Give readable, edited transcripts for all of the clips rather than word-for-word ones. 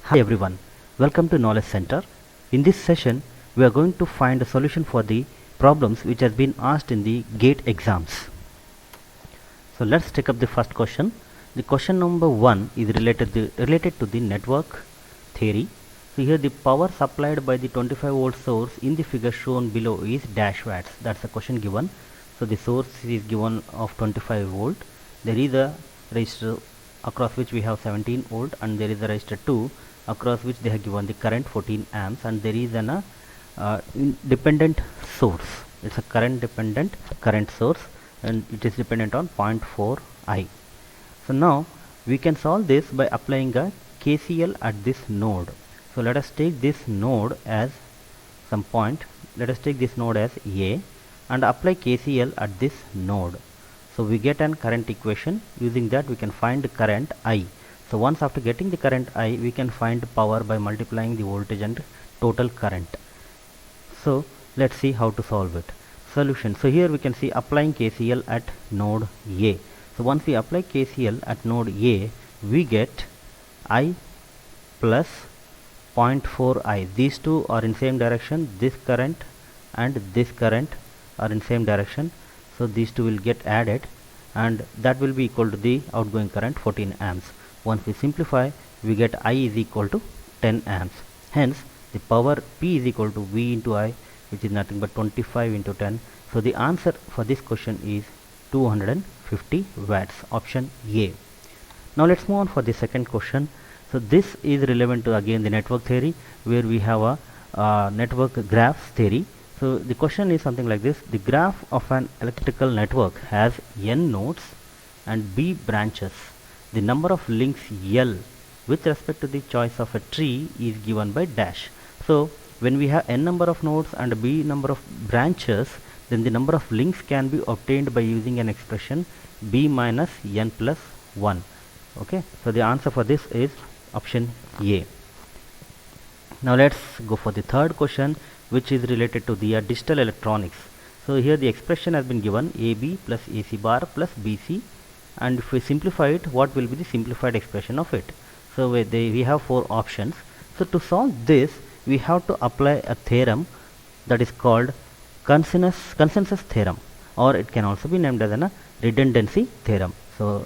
Hi everyone, welcome to Knowledge Center. In this session, we are going to find a solution for the problems which has been asked in the GATE exams. So let's take up the first question. The question number 1 is related to the network theory. So here the power supplied by the 25 volt source in the figure shown below is dash watts. That's the question given. So the source is given of 25 volt. There is a resistor across which we have 17 volt, and there is a resistor 2 across which they have given the current 14 amps, and there is an dependent source. It's a current dependent current source, and it is dependent on 0.4 I. So now we can solve this by applying a KCL at this node. So let us take this node as some point. Let us take this node as A and apply KCL at this node. So we get an current equation. Using that we can find the current I. So once after getting the current I, we can find power by multiplying the voltage and total current. So let's see how to solve it. Solution. So here we can see applying KCL at node A. So once we apply KCL at node A, we get I plus 0.4 I. These two are in same direction. This current and this current are in same direction. So these two will get added, and that will be equal to the outgoing current 14 amps. Once we simplify, we get I is equal to 10 amps. Hence, the power P is equal to V into I, which is nothing but 25 into 10. So the answer for this question is 250 watts, option A. Now let's move on for the second question. So this is relevant to again the network theory, where we have a network graphs theory. So the question is something like this: the graph of an electrical network has n nodes and b branches. The number of links L with respect to the choice of a tree is given by dash. So when we have n number of nodes and b number of branches, then the number of links can be obtained by using an expression b minus n plus 1. Okay, so the answer for this is option A. Now let's go for the third question, which is related to the digital electronics. So here the expression has been given AB plus AC bar plus BC, and if we simplify it, what will be the simplified expression of it? So we have four options. So to solve this, we have to apply a theorem that is called consensus theorem, or it can also be named as a redundancy theorem. So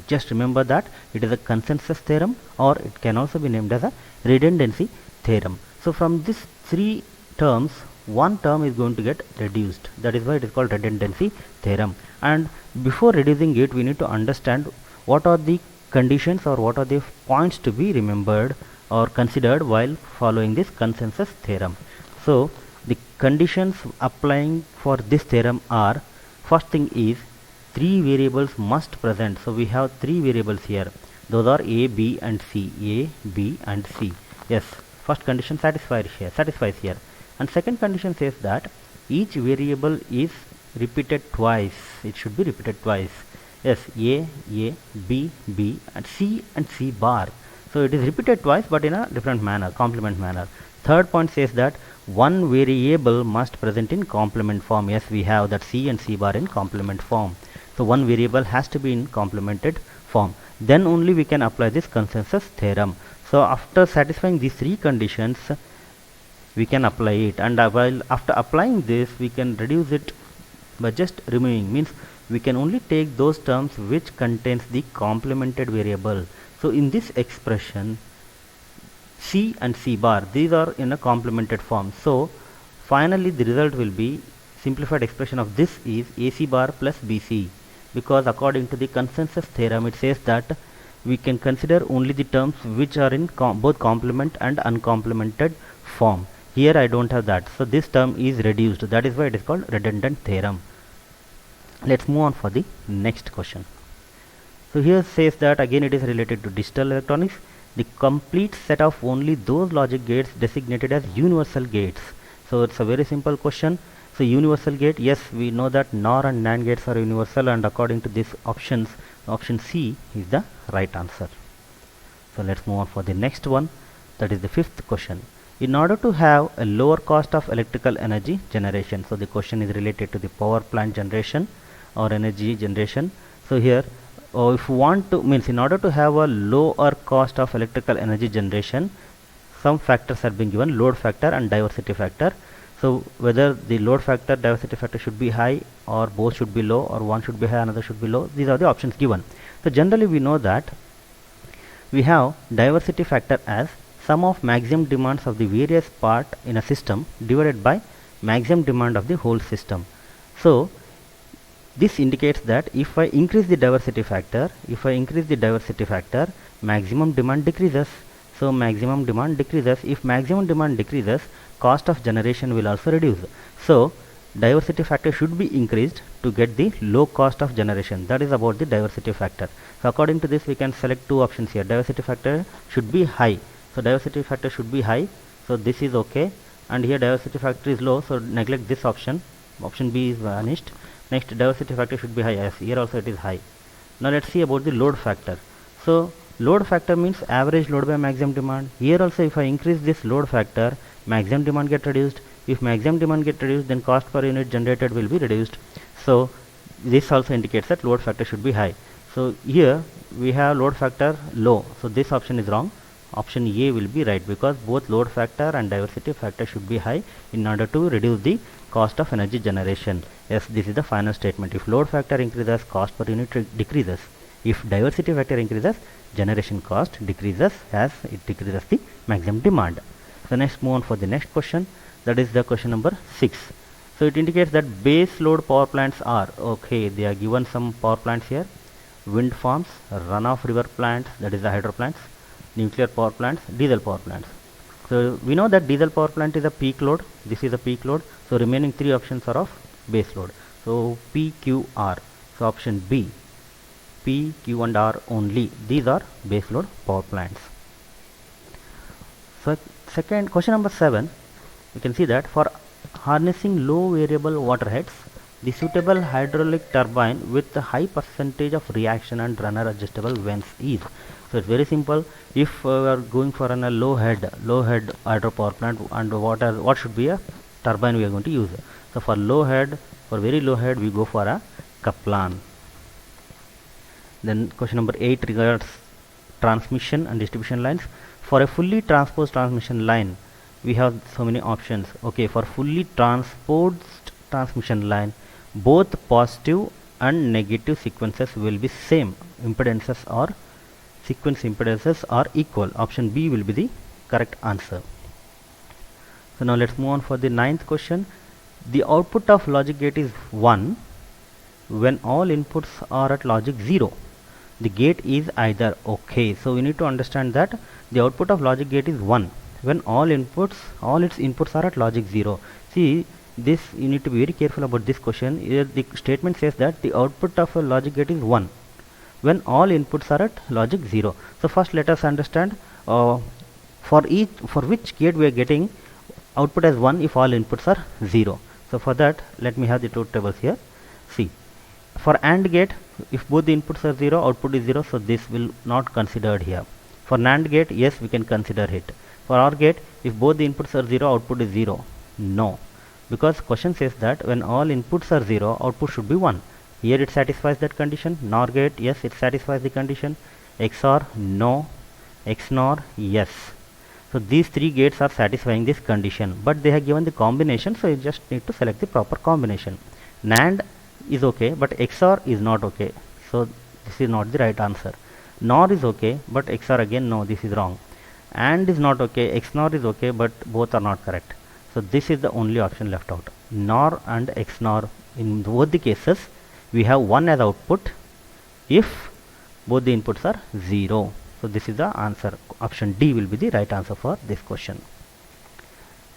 just remember that it is a consensus theorem, or it can also be named as a redundancy theorem. So from these three terms, one term is going to get reduced. That is why it is called redundancy theorem. And before reducing it, we need to understand what are the conditions or what are the points to be remembered or considered while following this consensus theorem. So the conditions applying for this theorem are: first thing is three variables must present. So we have three variables here. Those are A, B and C. A, B and C. Yes, first condition satisfies here. And second condition says that each variable is repeated twice. It should be repeated twice. Yes, A, B, B and C bar. So it is repeated twice, but in a different manner, complement manner. Third point says that one variable must present in complement form. Yes, we have that C and C bar in complement form. So one variable has to be in complemented form. Then only we can apply this consensus theorem. So after satisfying these three conditions, we can apply it, and while after applying this, we can reduce it by just removing. Means we can only take those terms which contains the complemented variable. So in this expression, C and C bar, these are in a complemented form. So finally the result will be simplified expression of this is AC bar plus BC, because according to the consensus theorem, it says that we can consider only the terms which are in both complement and uncomplemented form. Here I don't have that, so this term is reduced. That is why it is called redundant theorem. Let's move on for the next question. So here says that again it is related to digital electronics. The complete set of only those logic gates designated as universal gates. So it's a very simple question. So universal gate, yes, we know that NOR and NAND gates are universal, and according to these options, option C is the right answer. So let's move on for the next one. That is the fifth question. In order to have a lower cost of electrical energy generation, so the question is related to the power plant generation or energy generation. So here if you want to, means in order to have a lower cost of electrical energy generation, some factors are being given, load factor and diversity factor. So whether the load factor, diversity factor should be high, or both should be low, or one should be high, another should be low. These are the options given. So generally we know that we have diversity factor as sum of maximum demands of the various part in a system divided by maximum demand of the whole system. So this indicates that if I increase the diversity factor, maximum demand decreases. So maximum demand decreases. If maximum demand decreases, cost of generation will also reduce. So diversity factor should be increased to get the low cost of generation. That is about the diversity factor. So according to this, we can select two options here. Diversity factor should be high. So diversity factor should be high. So this is okay. And here diversity factor is low. So neglect this option. Option B is vanished. Next, diversity factor should be high. Yes, here also it is high. Now let's see about the load factor. So load factor means average load by maximum demand. Here also if I increase this load factor, maximum demand get reduced. If maximum demand get reduced, then cost per unit generated will be reduced. So this also indicates that load factor should be high. So here we have load factor low. So this option is wrong. Option A will be right, because both load factor and diversity factor should be high in order to reduce the cost of energy generation. Yes, this is the final statement. If load factor increases, cost per unit decreases. If diversity factor increases, generation cost decreases as it decreases the maximum demand. So next, move on for the next question. That is the question number 6. So it indicates that base load power plants are, okay, they are given some power plants here: wind farms, runoff river plants, that is the hydro plants, nuclear power plants, diesel power plants. So we know that diesel power plant is a peak load. This is a peak load. So remaining three options are of base load. So P, Q, R. So option B, P, Q and R only. These are base load power plants. So second, question number 7, you can see that for harnessing low variable water heads, the suitable hydraulic turbine with a high percentage of reaction and runner adjustable vents is. So it's very simple. If we are going for a low head hydro power plant, and what should be a turbine we are going to use? So for low head, for very low head, we go for a Kaplan. Then question number 8 regards transmission and distribution lines. For a fully transposed transmission line, we have so many options. Okay, for fully transposed transmission line, both positive and negative sequences will be same. Impedances or sequence impedances are equal. Option B will be the correct answer. So now let's move on for the 9th question. The output of logic gate is 1 when all inputs are at logic 0. The gate is either, okay, so we need to understand that the output of logic gate is 1 when all its inputs are at logic 0. See, this you need to be very careful about this question. Here the statement says that the output of a logic gate is 1 when all inputs are at logic 0. So first let us understand for which gate we are getting output as 1 if all inputs are 0. So for that, let me have the truth tables here. See, for AND gate, if both the inputs are 0, output is 0, so this will not considered here. For NAND gate, yes, we can consider it. For OR gate, if both the inputs are 0, output is 0. No, because question says that when all inputs are 0, output should be 1. Here it satisfies that condition. NOR gate, yes, it satisfies the condition. XOR, no. XNOR, yes. So these three gates are satisfying this condition, but they have given the combination, so you just need to select the proper combination. NAND is okay, but XOR is not okay, so this is not the right answer. NOR is okay, but XOR again, no, this is wrong. AND is not okay, XNOR is okay, but both are not correct. So this is the only option left out. NOR and XNOR, in both the cases we have 1 as output if both the inputs are 0. So this is the answer. Option D will be the right answer for this question.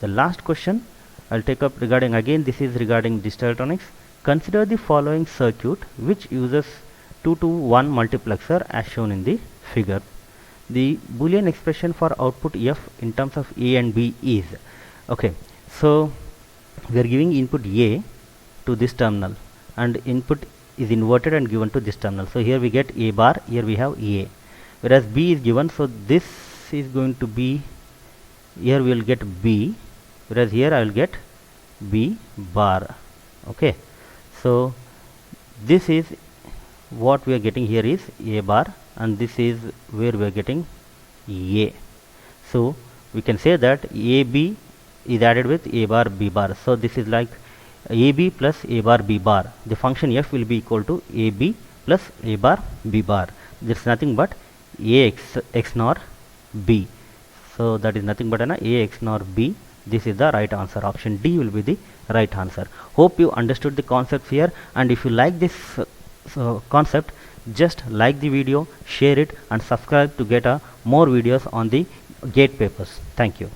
The last question I'll take up regarding, again this is regarding digital electronics. Consider the following circuit which uses 2 to 1 multiplexer as shown in the figure. The Boolean expression for output F in terms of A and B is, okay, so we are giving input A to this terminal and input is inverted and given to this terminal. So here we get A bar, here we have A, whereas B is given, so this is going to be, here we will get B, whereas here I will get B bar. Okay, so this is what we are getting here is a bar, and this is where we are getting a. So we can say that ab is added with a bar b bar. So this is like ab plus a bar b bar. The function f will be equal to ab plus a bar b bar. This is nothing but ax nor b. So that is nothing but an ax nor b. This is the right answer. Option D will be the right answer. Hope you understood the concepts here, and if you like this concept, just like the video, share it, and subscribe to get more videos on the GATE papers. Thank you.